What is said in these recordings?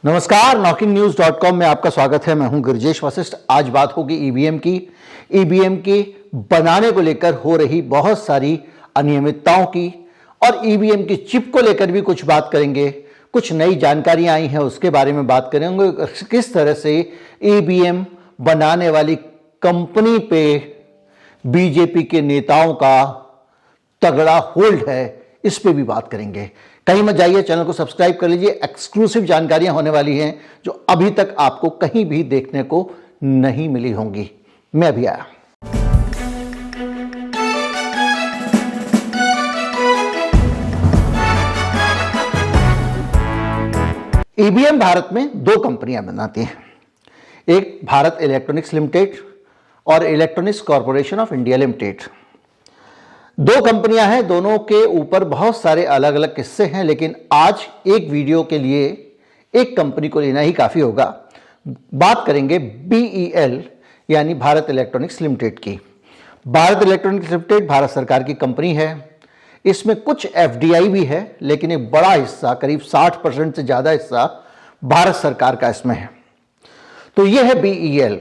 नमस्कार, knockinnews.com में आपका स्वागत है। मैं हूं गिरिजेश वशिष्ठ। आज बात होगी ईवीएम की। ईवीएम की बनाने को लेकर हो रही बहुत सारी अनियमितताओं की और ईवीएम की चिप को लेकर भी कुछ बात करेंगे। कुछ नई जानकारियां आई हैं उसके बारे में बात करेंगे। किस तरह से ईवीएम बनाने वाली कंपनी पे बीजेपी के नेताओं का तगड़ा होल्ड है, इस पे भी बात करेंगे। कहीं मत जाइए, चैनल को सब्सक्राइब कर लीजिए। एक्सक्लूसिव जानकारियां होने वाली हैं जो अभी तक आपको कहीं भी देखने को नहीं मिली होंगी। मैं अभी आया। ईवीएम भारत में दो कंपनियां बनाती हैं, एक भारत इलेक्ट्रॉनिक्स लिमिटेड और electronics corporation of India limited. दो कंपनियां हैं, दोनों के ऊपर बहुत सारे अलग अलग किस्से हैं, लेकिन आज एक वीडियो के लिए एक कंपनी को लेना ही काफी होगा। बात करेंगे बीईएल यानी भारत इलेक्ट्रॉनिक्स लिमिटेड की। भारत इलेक्ट्रॉनिक्स लिमिटेड भारत सरकार की कंपनी है। इसमें कुछ एफडीआई भी है, लेकिन एक बड़ा हिस्सा, करीब 60% से ज्यादा हिस्सा भारत सरकार का इसमें है। तो यह है बीईएल।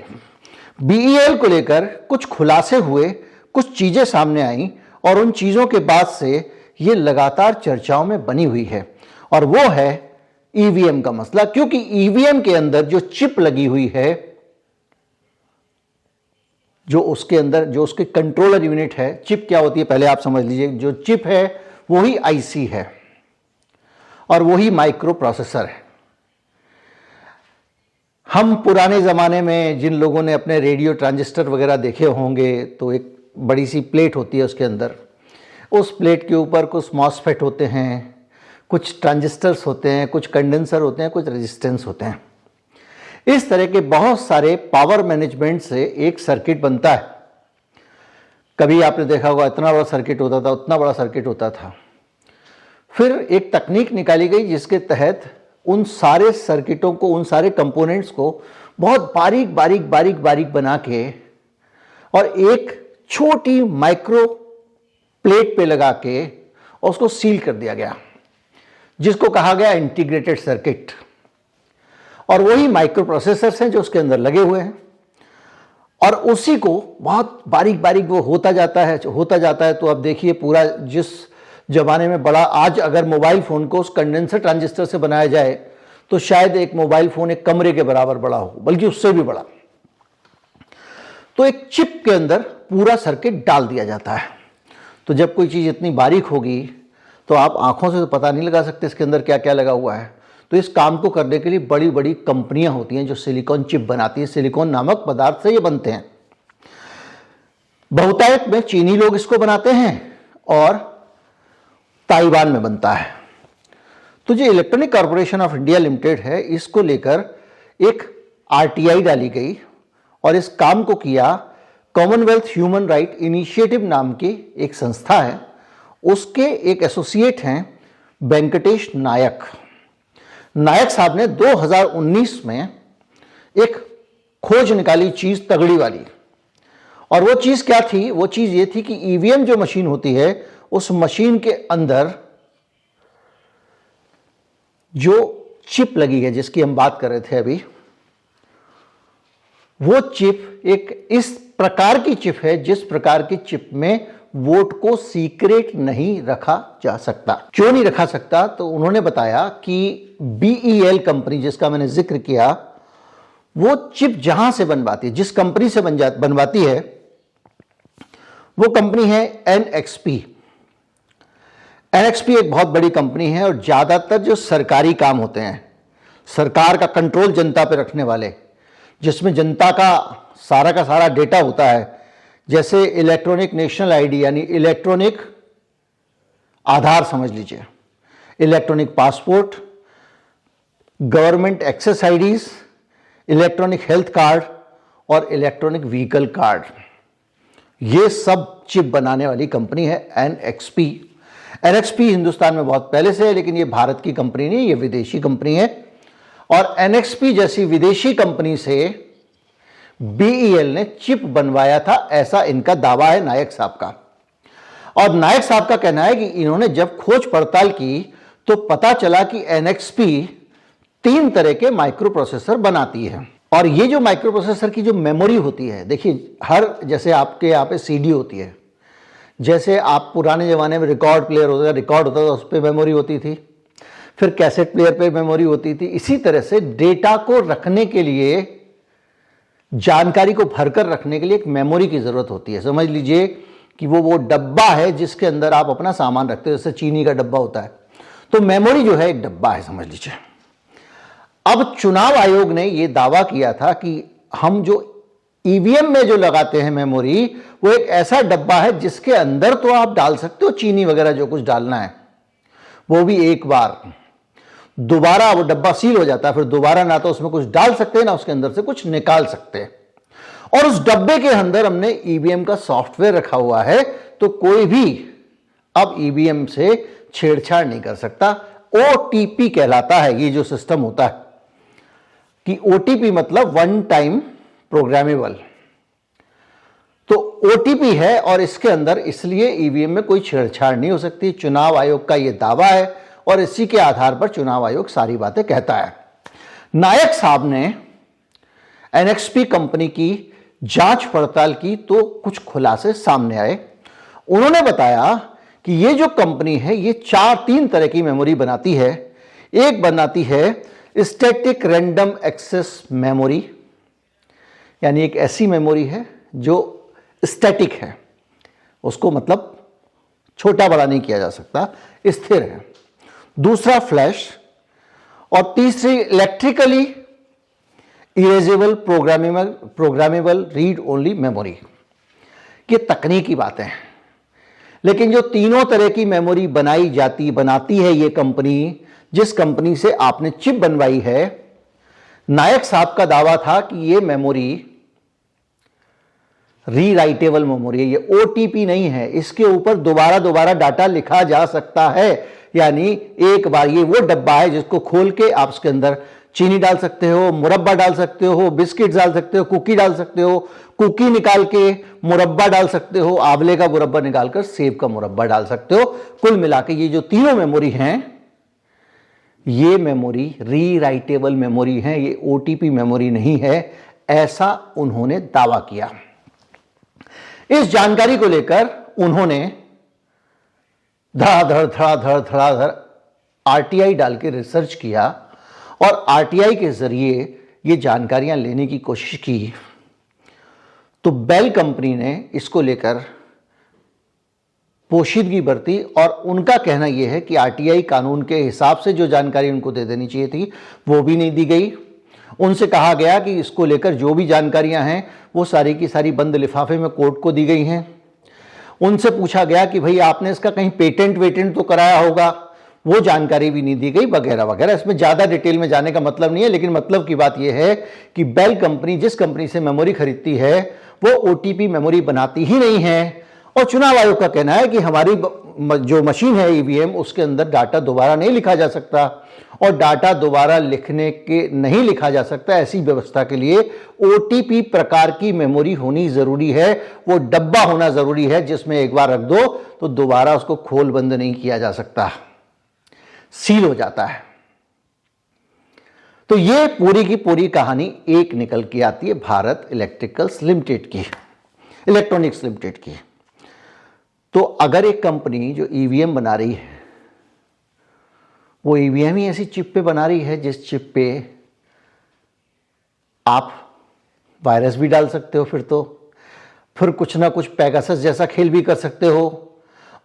बीईएल को लेकर कुछ खुलासे हुए, कुछ चीजें सामने आई और उन चीजों के बाद से ये लगातार चर्चाओं में बनी हुई है, और वो है ईवीएम का मसला। क्योंकि ईवीएम के अंदर जो चिप लगी हुई है, जो उसके अंदर जो उसके कंट्रोलर यूनिट है, चिप क्या होती है पहले आप समझ लीजिए। जो चिप है वही आईसी है और वही माइक्रो प्रोसेसर है। हम पुराने जमाने में जिन लोगों ने अपने रेडियो ट्रांजिस्टर वगैरह देखे होंगे, तो एक बड़ी सी प्लेट होती है उसके अंदर। उस प्लेट के ऊपर कुछ मॉसफेट होते हैं, कुछ ट्रांजिस्टर्स होते हैं, कुछ कंडेंसर होते हैं, कुछ रेजिस्टेंस होते हैं। इस तरह के बहुत सारे पावर मैनेजमेंट से एक सर्किट बनता है। कभी आपने देखा होगा इतना बड़ा सर्किट होता था, उतना बड़ा सर्किट होता था। फिर एक तकनीक निकाली गई जिसके तहत उन सारे सर्किटों को, उन सारे कंपोनेंट्स को बहुत बारीक बारीक बारीक बारीक बना के और एक छोटी माइक्रो प्लेट पे लगा के और उसको सील कर दिया गया, जिसको कहा गया इंटीग्रेटेड सर्किट। और वही माइक्रो प्रोसेसर्स हैं जो उसके अंदर लगे हुए हैं, और उसी को बहुत बारीक बारीक वो होता जाता है। तो अब देखिए, पूरा जिस जमाने में बड़ा, आज अगर मोबाइल फोन को उस कंडेंसर ट्रांजिस्टर से बनाया जाए तो शायद एक मोबाइल फोन एक कमरे के बराबर बड़ा हो, बल्कि उससे भी बड़ा। तो एक चिप के अंदर पूरा सर्किट डाल दिया जाता है। तो जब कोई चीज़ इतनी बारीक होगी तो आप आंखों से तो पता नहीं लगा सकते इसके अंदर क्या क्या लगा हुआ है। तो इस काम को करने के लिए बड़ी बड़ी कंपनियां होती हैं जो सिलिकॉन चिप बनाती है। सिलिकॉन नामक पदार्थ से ये बनते हैं। बहुतायत में चीनी लोग इसको बनाते हैं और ताइवान में बनता है। तो जो electronic corporation of India limited है, इसको लेकर एक आरटीआई डाली गई और इस काम को किया कॉमनवेल्थ ह्यूमन राइट इनिशिएटिव नाम की एक संस्था है। उसके एक एसोसिएट हैं वेंकटेश नायक। नायक साहब ने 2019 में एक खोज निकाली, चीज तगड़ी वाली। और वो चीज क्या थी? वो चीज ये थी कि ईवीएम जो मशीन होती है, उस मशीन के अंदर जो चिप लगी है जिसकी हम बात कर रहे थे अभी, वो चिप एक इस प्रकार की चिप है जिस प्रकार की चिप में वोट को सीक्रेट नहीं रखा जा सकता। क्यों नहीं रखा सकता? तो उन्होंने बताया कि बीईएल कंपनी जिसका मैंने जिक्र किया, वो चिप जहां से बनवाती है, जिस कंपनी से बनवाती है, वो कंपनी है एनएक्सपी। एनएक्सपी एक बहुत बड़ी कंपनी है और ज्यादातर जो सरकारी काम होते हैं, सरकार का कंट्रोल जनता पे रखने वाले, जिसमें जनता का सारा डेटा होता है, जैसे इलेक्ट्रॉनिक नेशनल आईडी यानी इलेक्ट्रॉनिक आधार समझ लीजिए, electronic passport, government access IDs, electronic health card और इलेक्ट्रॉनिक व्हीकल कार्ड, ये सब चिप बनाने वाली कंपनी है एनएक्सपी। एनएक्सपी हिंदुस्तान में बहुत पहले से है, लेकिन ये भारत की कंपनी नहीं, ये विदेशी कंपनी है। और एनएक्सपी जैसी विदेशी कंपनी से बीईएल ने चिप बनवाया था, ऐसा इनका दावा है नायक साहब का। और नायक साहब का कहना है कि इन्होंने जब खोज पड़ताल की तो पता चला कि एनएक्सपी 3 तरह के माइक्रो प्रोसेसर बनाती है। और ये जो माइक्रो प्रोसेसर की जो मेमोरी होती है, देखिए हर, जैसे आपके यहाँ पे सीडी होती है, जैसे आप पुराने ज़माने में रिकॉर्ड प्लेयर होता था, रिकॉर्ड होता था उस पर मेमोरी होती थी, फिर कैसेट प्लेयर पे मेमोरी होती थी, इसी तरह से डेटा को रखने के लिए, जानकारी को भरकर रखने के लिए एक मेमोरी की ज़रूरत होती है। समझ लीजिए कि वो डब्बा है जिसके अंदर आप अपना सामान रखते हो, जैसे चीनी का डब्बा होता है, तो मेमोरी जो है एक डब्बा है, समझ लीजिए। अब चुनाव आयोग ने यह दावा किया था कि हम जो ईवीएम में जो लगाते हैं मेमोरी, वो एक ऐसा डब्बा है जिसके अंदर तो आप डाल सकते हो चीनी वगैरह जो कुछ डालना है, वो भी एक बार, दोबारा वो डब्बा सील हो जाता है, फिर दोबारा ना तो उसमें कुछ डाल सकते हैं ना उसके अंदर से कुछ निकाल सकते हैं। और उस डब्बे के अंदर हमने ईवीएम का सॉफ्टवेयर रखा हुआ है, तो कोई भी अब ईवीएम से छेड़छाड़ नहीं कर सकता। ओटीपी कहलाता है ये जो सिस्टम होता है, कि ओटीपी मतलब वन टाइम प्रोग्रामेबल, तो ओटीपी है और इसके अंदर, इसलिए ईवीएम में कोई छेड़छाड़ नहीं हो सकती। चुनाव आयोग का यह दावा है और इसी के आधार पर चुनाव आयोग सारी बातें कहता है। नायक साहब ने एनएक्सपी कंपनी की जांच पड़ताल की तो कुछ खुलासे सामने आए। उन्होंने बताया कि ये जो कंपनी है ये 3 तरह की मेमोरी बनाती है। एक बनाती है स्टैटिक रैंडम एक्सेस मेमोरी, यानी एक ऐसी मेमोरी है जो स्टैटिक है, उसको मतलब छोटा बड़ा नहीं किया जा सकता, स्थिर है। दूसरा फ्लैश, और तीसरी electrically erasable programmable read only memory. ये तकनीकी बातें हैं, लेकिन जो तीनों तरह की मेमोरी बनाती है ये कंपनी, जिस कंपनी से आपने चिप बनवाई है, नायक साहब का दावा था कि ये मेमोरी रीराइटेबल मेमोरी है, ये ओटीपी नहीं है, इसके ऊपर दोबारा डाटा लिखा जा सकता है। यानी एक बार, ये वो डब्बा है जिसको खोल के आप उसके अंदर चीनी डाल सकते हो, मुरब्बा डाल सकते हो, बिस्किट डाल सकते हो, कुकी डाल सकते हो, कुकी निकाल के मुरब्बा डाल सकते हो, आंवले का मुरब्बा निकालकर सेब का मुरब्बा डाल सकते हो। कुल मिला के ये जो तीनों मेमोरी हैं, ये मेमोरी रीराइटेबल मेमोरी है, ये ओटीपी मेमोरी नहीं है, ऐसा उन्होंने दावा किया। इस जानकारी को लेकर उन्होंने धड़ाधड़ आरटीआई डाल के रिसर्च किया और आरटीआई के जरिए ये जानकारियां लेने की कोशिश की। तो बेल कंपनी ने इसको लेकर पोशीदगी बरती और उनका कहना यह है कि आरटीआई कानून के हिसाब से जो जानकारी उनको दे देनी चाहिए थी वो भी नहीं दी गई। उनसे कहा गया कि इसको लेकर जो भी जानकारियां हैं वो सारी की सारी बंद लिफाफे में कोर्ट को दी गई हैं। उनसे पूछा गया कि भाई आपने इसका कहीं पेटेंट तो कराया होगा, वो जानकारी भी नहीं दी गई, वगैरह वगैरह। इसमें ज़्यादा डिटेल में जाने का मतलब नहीं है, लेकिन मतलब की बात यह है कि बेल कंपनी जिस कंपनी से मेमोरी खरीदती है वो ओटीपी मेमोरी बनाती ही नहीं है। और चुनाव आयोग का कहना है कि हमारी जो मशीन है ईवीएम, उसके अंदर डाटा दोबारा नहीं लिखा जा सकता, और डाटा दोबारा नहीं लिखा जा सकता, ऐसी व्यवस्था के लिए ओटीपी प्रकार की मेमोरी होनी जरूरी है। वो डब्बा होना जरूरी है जिसमें एक बार रख दो तो दोबारा उसको खोल बंद नहीं किया जा सकता, सील हो जाता है। तो ये पूरी की पूरी कहानी एक निकल के आती है भारत इलेक्ट्रॉनिक्स लिमिटेड की। तो अगर एक कंपनी जो ईवीएम बना रही है, वो ईवीएम ही ऐसी चिप पे बना रही है जिस चिप पे आप वायरस भी डाल सकते हो, फिर कुछ ना कुछ पेगासस जैसा खेल भी कर सकते हो,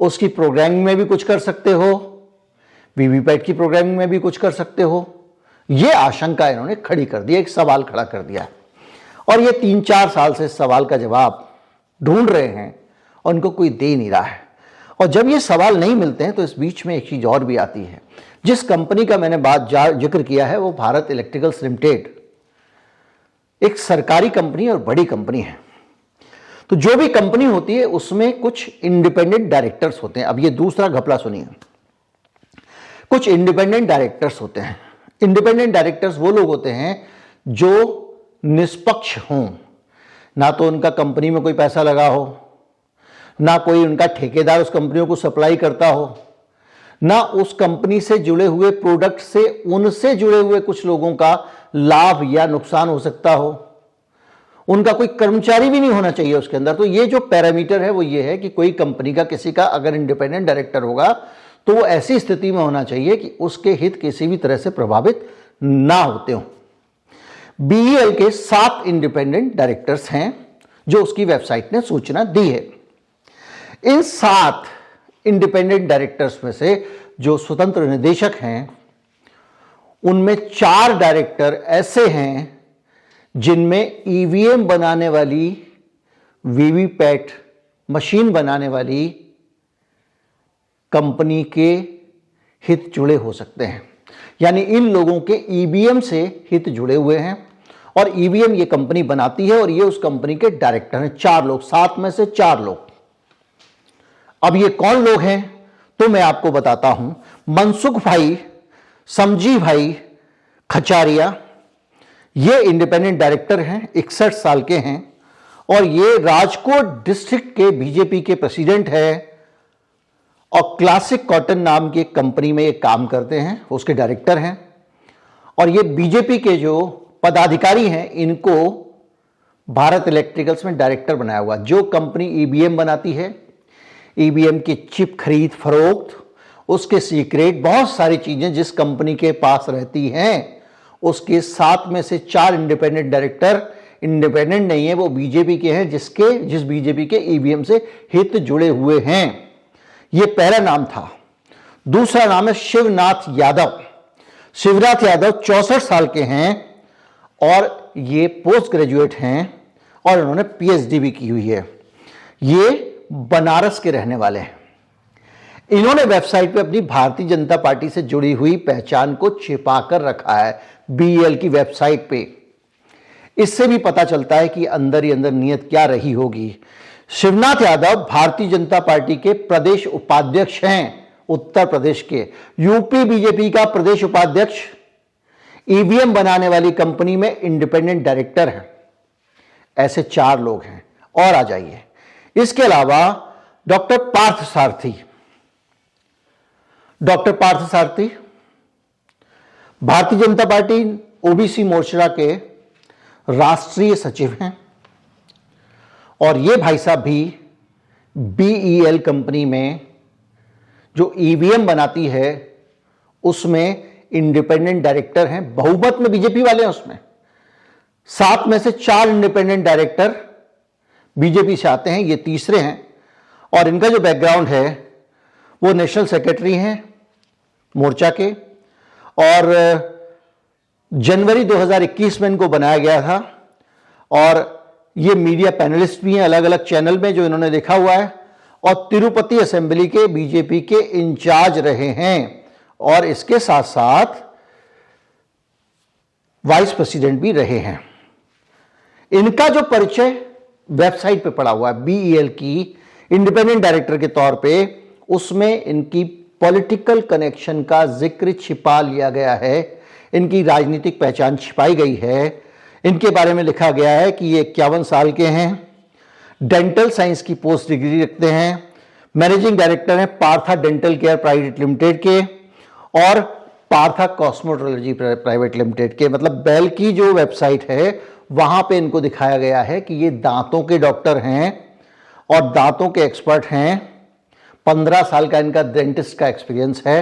उसकी प्रोग्रामिंग में भी कुछ कर सकते हो, वीवीपैट की प्रोग्रामिंग में भी कुछ कर सकते हो। ये आशंका इन्होंने खड़ी कर दी, एक सवाल खड़ा कर दिया, और ये 3-4 साल से इस सवाल का जवाब ढूंढ रहे हैं और उनको कोई दे नहीं रहा है। और जब ये सवाल नहीं मिलते हैं तो इस बीच में एक चीज और भी आती है। जिस कंपनी का मैंने जिक्र किया है वो भारत इलेक्ट्रिकल्स लिमिटेड एक सरकारी कंपनी और बड़ी कंपनी है। तो जो भी कंपनी होती है उसमें कुछ इंडिपेंडेंट डायरेक्टर्स होते हैं। अब ये दूसरा घपला सुनिए, कुछ इंडिपेंडेंट डायरेक्टर्स होते हैं। इंडिपेंडेंट डायरेक्टर्स वो लोग होते हैं जो निष्पक्ष हों, ना तो उनका कंपनी में कोई पैसा लगा हो, ना कोई उनका ठेकेदार उस कंपनियों को सप्लाई करता हो, ना उस कंपनी से जुड़े हुए प्रोडक्ट से उनसे जुड़े हुए कुछ लोगों का लाभ या नुकसान हो सकता हो, उनका कोई कर्मचारी भी नहीं होना चाहिए उसके अंदर। तो ये जो पैरामीटर है वो ये है कि कोई कंपनी का किसी का अगर इंडिपेंडेंट डायरेक्टर होगा तो वो ऐसी स्थिति में होना चाहिए कि उसके हित किसी भी तरह से प्रभावित ना होते हो। बीईएल के 7 इंडिपेंडेंट डायरेक्टर्स हैं जो उसकी वेबसाइट ने सूचना दी है। इन 7 इंडिपेंडेंट डायरेक्टर्स में से जो स्वतंत्र निदेशक हैं उनमें 4 डायरेक्टर ऐसे हैं जिनमें ईवीएम बनाने वाली, वीवीपैट मशीन बनाने वाली कंपनी के हित जुड़े हो सकते हैं। यानी इन लोगों के ईवीएम से हित जुड़े हुए हैं और ईवीएम ये कंपनी बनाती है और ये उस कंपनी के डायरेक्टर हैं। 4 लोग, 7 में से 4 लोग। अब ये कौन लोग हैं तो मैं आपको बताता हूं। मनसुख भाई, समजी भाई खचारिया, ये इंडिपेंडेंट डायरेक्टर हैं, 61 साल के हैं और ये राजकोट डिस्ट्रिक्ट के बीजेपी के प्रेसिडेंट हैं और क्लासिक कॉटन नाम की एक कंपनी में ये काम करते हैं, उसके डायरेक्टर हैं। और ये बीजेपी के जो पदाधिकारी हैं इनको भारत इलेक्ट्रिकल्स में डायरेक्टर बनाया हुआ। जो कंपनी ईवीएम बनाती है, ईवीएम की चिप खरीद फरोख्त, उसके सीक्रेट, बहुत सारी चीजें जिस कंपनी के पास रहती हैं, उसके 7 में से 4 इंडिपेंडेंट डायरेक्टर इंडिपेंडेंट नहीं है, वो बीजेपी के हैं, जिस बीजेपी के ईवीएम से हित जुड़े हुए हैं। ये पहला नाम था। दूसरा नाम है शिवनाथ यादव। शिवनाथ यादव 64 साल के हैं और ये पोस्ट ग्रेजुएट हैं और इन्होंने पीएचडी भी की हुई है। ये बनारस के रहने वाले हैं। इन्होंने वेबसाइट पे अपनी भारतीय जनता पार्टी से जुड़ी हुई पहचान को छिपा कर रखा है बीईएल की वेबसाइट पे। इससे भी पता चलता है कि अंदर ही अंदर नियत क्या रही होगी। शिवनाथ यादव भारतीय जनता पार्टी के प्रदेश उपाध्यक्ष हैं, उत्तर प्रदेश के। यूपी बीजेपी का प्रदेश उपाध्यक्ष, ईवीएम बनाने वाली कंपनी में इंडिपेंडेंट डायरेक्टर है। ऐसे 4 लोग हैं। और आ जाइए, इसके अलावा डॉक्टर पार्थ सारथी। डॉक्टर पार्थ सारथी भारतीय जनता पार्टी ओबीसी मोर्चा के राष्ट्रीय सचिव हैं और ये भाई साहब भी बीईएल कंपनी में जो ईवीएम बनाती है उसमें इंडिपेंडेंट डायरेक्टर हैं। बहुमत में बीजेपी वाले हैं उसमें। 7 में से 4 इंडिपेंडेंट डायरेक्टर बीजेपी से आते हैं, ये तीसरे हैं। और इनका जो बैकग्राउंड है वो नेशनल सेक्रेटरी हैं मोर्चा के और जनवरी 2021 में इनको बनाया गया था। और ये मीडिया पैनलिस्ट भी हैं अलग अलग चैनल में जो इन्होंने देखा हुआ है और तिरुपति असेंबली के बीजेपी के इंचार्ज रहे हैं और इसके साथ साथ वाइस प्रेसिडेंट भी रहे हैं। इनका जो परिचय वेबसाइट पे पड़ा हुआ है बीईएल की इंडिपेंडेंट डायरेक्टर के तौर पे, उसमें इनकी पॉलिटिकल कनेक्शन का जिक्र छिपा लिया गया है। इनकी राजनीतिक पहचान छिपाई गई है। इनके बारे में लिखा गया है कि ये 51 साल के हैं, डेंटल साइंस की पोस्ट डिग्री रखते हैं, मैनेजिंग डायरेक्टर हैं Partha dental care private limited के और पार्था कॉस्मेटोलॉजी प्राइवेट लिमिटेड के। मतलब बेल की जो वेबसाइट है वहां पे इनको दिखाया गया है कि ये दांतों के डॉक्टर हैं और दांतों के एक्सपर्ट हैं। 15 साल का इनका डेंटिस्ट का एक्सपीरियंस है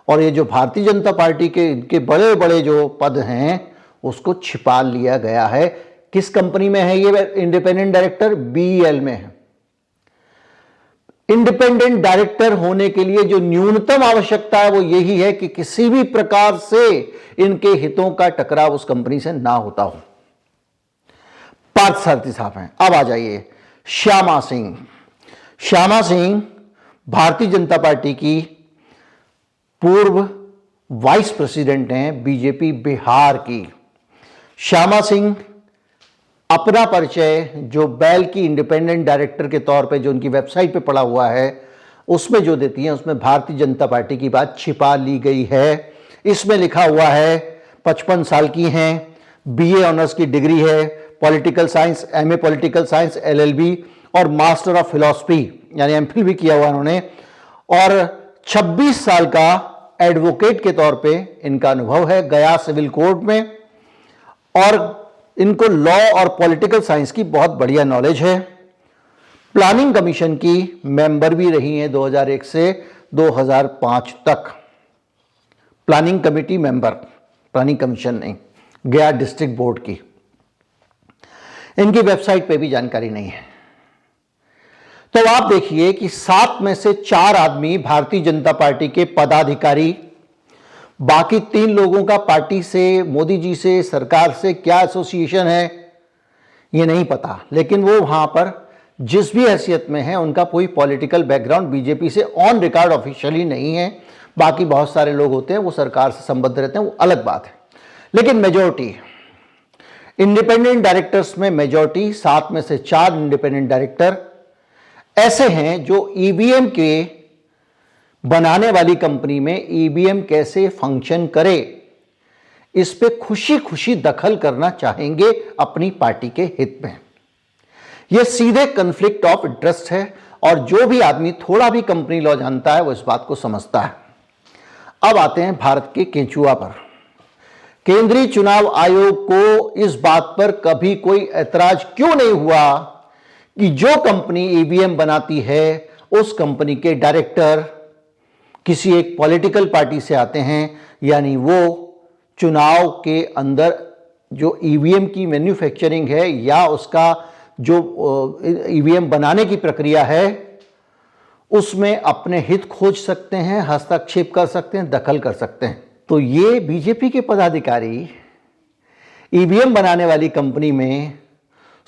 और ये जो भारतीय जनता पार्टी के इनके बड़े बड़े जो पद हैं उसको छिपा लिया गया है। किस कंपनी में है ये इंडिपेंडेंट डायरेक्टर? बीईएल में है। इंडिपेंडेंट डायरेक्टर होने के लिए जो न्यूनतम आवश्यकता है वो यही है कि किसी भी प्रकार से इनके हितों का टकराव उस कंपनी से ना होता हो। पार्थ सारथी साहब हैं। अब आ जाइए श्यामा सिंह। श्यामा सिंह भारतीय जनता पार्टी की पूर्व वाइस प्रेसिडेंट हैं बीजेपी बिहार की। श्यामा सिंह अपना परिचय जो बेल की इंडिपेंडेंट डायरेक्टर के तौर पे जो उनकी वेबसाइट पे पड़ा हुआ है उसमें जो देती हैं उसमें भारतीय जनता पार्टी की बात छिपा ली गई है। इसमें लिखा हुआ है 55 साल की हैं, बीए ऑनर्स की डिग्री है, political science, MA political science, LLB और मास्टर ऑफ फिलॉसफी यानी एमफिल भी किया हुआ उन्होंने और 26 साल का एडवोकेट के तौर पे इनका अनुभव है गया सिविल कोर्ट में, और इनको लॉ और पॉलिटिकल साइंस की बहुत बढ़िया नॉलेज है। प्लानिंग कमीशन की मेंबर भी रही हैं 2001 से 2005 तक। Planning committee member, planning commission नहीं, गया डिस्ट्रिक्ट बोर्ड की। इनकी वेबसाइट पे भी जानकारी नहीं है। तो आप देखिए कि 7 में से 4 आदमी भारतीय जनता पार्टी के पदाधिकारी, बाकी 3 लोगों का पार्टी से, मोदी जी से, सरकार से क्या एसोसिएशन है ये नहीं पता, लेकिन वो वहां पर जिस भी हैसियत में है उनका कोई पॉलिटिकल बैकग्राउंड बीजेपी से ऑन रिकॉर्ड ऑफिशियली नहीं है। बाकी बहुत सारे लोग होते हैं वो सरकार से संबद्ध रहते हैं, वो अलग बात है। लेकिन मेजॉरिटी इंडिपेंडेंट डायरेक्टर्स में मेजॉरिटी 7 में से 4 इंडिपेंडेंट डायरेक्टर ऐसे हैं जो ईवीएम के बनाने वाली कंपनी में ईवीएम कैसे फंक्शन करे इस पे खुशी खुशी दखल करना चाहेंगे अपनी पार्टी के हित में। यह सीधे कन्फ्लिक्ट ऑफ इंटरेस्ट है, और जो भी आदमी थोड़ा भी कंपनी लॉ जानता है वो इस बात को समझता है। अब आते हैं भारत के केंचुआ पर। केंद्रीय चुनाव आयोग को इस बात पर कभी कोई ऐतराज क्यों नहीं हुआ कि जो कंपनी ईवीएम बनाती है उस कंपनी के डायरेक्टर किसी एक पॉलिटिकल पार्टी से आते हैं, यानी वो चुनाव के अंदर जो ईवीएम की मैन्युफैक्चरिंग है या उसका जो ईवीएम बनाने की प्रक्रिया है उसमें अपने हित खोज सकते हैं, हस्तक्षेप कर सकते हैं, दखल कर सकते हैं। तो ये बीजेपी के पदाधिकारी ईवीएम बनाने वाली कंपनी में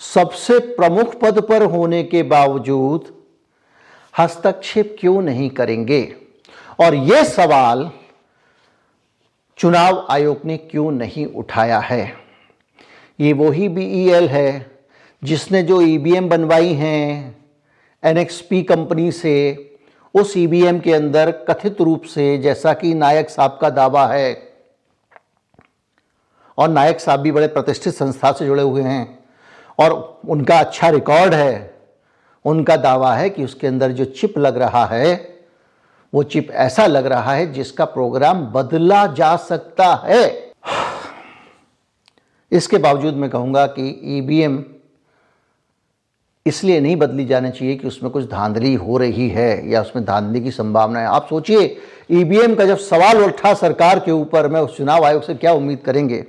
सबसे प्रमुख पद पर होने के बावजूद हस्तक्षेप क्यों नहीं करेंगे, और यह सवाल चुनाव आयोग ने क्यों नहीं उठाया है। ये वही बीईएल है जिसने जो ईवीएम बनवाई हैं एनएक्सपी कंपनी से, उस ईवीएम के अंदर कथित रूप से, जैसा कि नायक साहब का दावा है, और नायक साहब भी बड़े प्रतिष्ठित संस्था से जुड़े हुए हैं और उनका अच्छा रिकॉर्ड है, उनका दावा है कि उसके अंदर जो चिप लग रहा है वो चिप ऐसा लग रहा है जिसका प्रोग्राम बदला जा सकता है। इसके बावजूद मैं कहूंगा कि ईवीएम इसलिए नहीं बदली जानी चाहिए कि उसमें कुछ धांधली हो रही है या उसमें धांधली की संभावना है। आप सोचिए, ईवीएम का जब सवाल उठा सरकार के ऊपर में उस चुनाव आयोग से क्या उम्मीद करेंगे।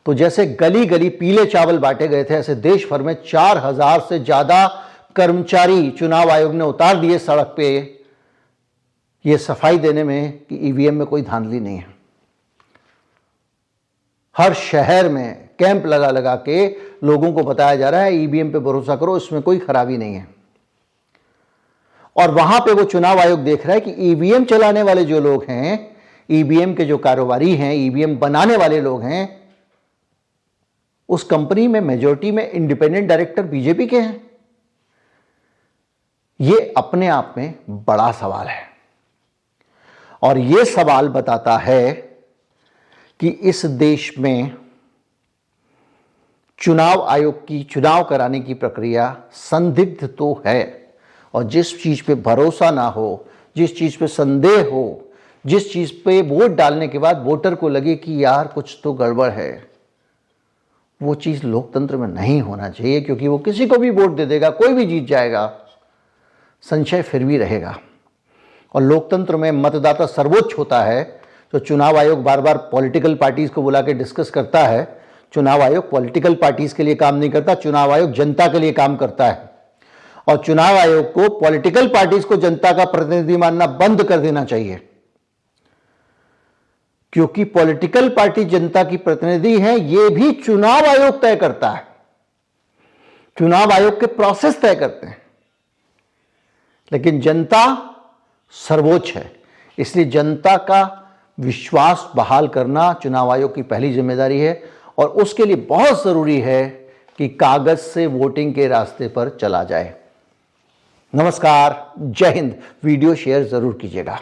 तो जैसे गली गली पीले चावल बांटे गए थे, ऐसे देश भर में 4000 से ज्यादा कर्मचारी चुनाव आयोग ने उतार दिए सड़क पे ये सफाई देने में कि ईवीएम में कोई धांधली नहीं है। हर शहर में कैंप लगा लगा के लोगों को बताया जा रहा है ईवीएम पे भरोसा करो, इसमें कोई खराबी नहीं है। और वहां पे वो चुनाव आयोग देख रहा है कि ईवीएम चलाने वाले जो लोग हैं, ईवीएम के जो कारोबारी हैं, ईवीएम बनाने वाले लोग हैं, उस कंपनी में मेजॉरिटी में इंडिपेंडेंट डायरेक्टर बीजेपी के हैं। ये अपने आप में बड़ा सवाल है, और ये सवाल बताता है कि इस देश में चुनाव आयोग की चुनाव कराने की प्रक्रिया संदिग्ध तो है, और जिस चीज़ पे भरोसा ना हो, जिस चीज़ पे संदेह हो, जिस चीज़ पे वोट डालने के बाद वोटर को लगे कि यार कुछ तो गड़बड़ है, वो चीज़ लोकतंत्र में नहीं होना चाहिए, क्योंकि वो किसी को भी वोट दे देगा, कोई भी जीत जाएगा, संशय फिर भी रहेगा। और लोकतंत्र में मतदाता सर्वोच्च होता है। तो चुनाव आयोग बार बार पॉलिटिकल पार्टीज़ को बुला के डिस्कस करता है। चुनाव आयोग पॉलिटिकल पार्टीज़ के लिए काम नहीं करता, चुनाव आयोग जनता के लिए काम करता है। और चुनाव आयोग को पॉलिटिकल पार्टीज़ को जनता का प्रतिनिधि मानना बंद कर देना चाहिए, क्योंकि पॉलिटिकल पार्टी जनता की प्रतिनिधि है, ये भी चुनाव आयोग तय करता है। चुनाव आयोग के प्रोसेस तय करते हैं, लेकिन जनता सर्वोच्च है। इसलिए जनता का विश्वास बहाल करना चुनाव आयोग की पहली जिम्मेदारी है, और उसके लिए बहुत जरूरी है कि कागज से वोटिंग के रास्ते पर चला जाए। नमस्कार, जय हिंद। वीडियो शेयर जरूर कीजिएगा।